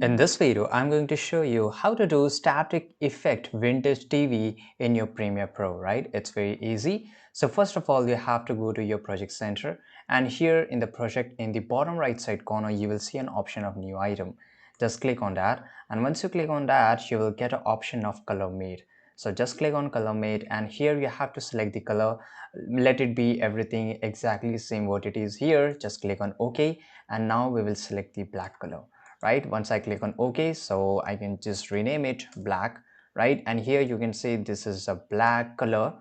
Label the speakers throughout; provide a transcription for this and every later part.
Speaker 1: In this video, I'm going to show you how to do static effect vintage TV in your Premiere Pro, right? It's very easy. So first of all, you have to go to your project center, and here in the project, in the bottom right side corner, you will see an option of new item. Just click on that, and once you click on that, you will get an option of color mate. So just click on color mate, and here you have to select the color. Let it be everything exactly same what it is here. Just click on OK, and now we will select the black color. Right, once I click on OK, so I can just rename it black, right? And here you can see this is a black color.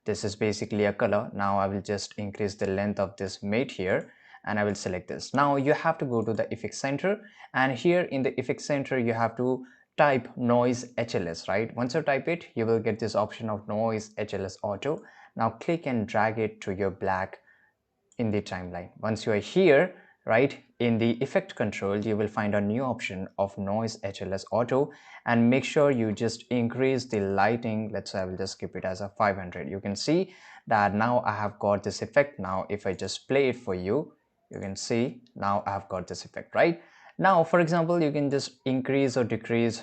Speaker 1: This is basically a color. Now I will just increase the length of this mate here, and I will select this. Now you have to go to the effect center, and here in the effect center you have to type noise HLS, right? Once you type it, you will get this option of noise HLS auto. Now click and drag it to your black in the timeline. Once you are here, right, in the effect control, you will find a new option of noise HLS auto, and make sure you just increase the lighting. Let's say I will just keep it as a 500. You can see that now I have got this effect. Now if I just play it for you, you can see now I have got this effect, right? Now for example, you can just increase or decrease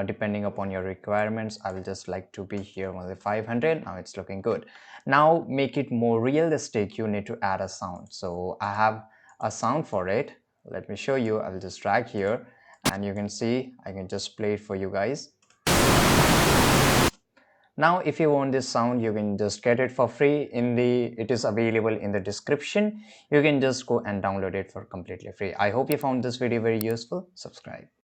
Speaker 1: depending upon your requirements. I will just like to be here only 500. Now it's looking good. Now make it more realistic, you need to add a sound. So I have a sound for it. Let me show you. I will just drag here, and you can see I can just play it for you guys. Now if you want this sound, you can just get it for free. It is available in the description. You can just go and download it for completely free. I hope you found this video very useful. Subscribe.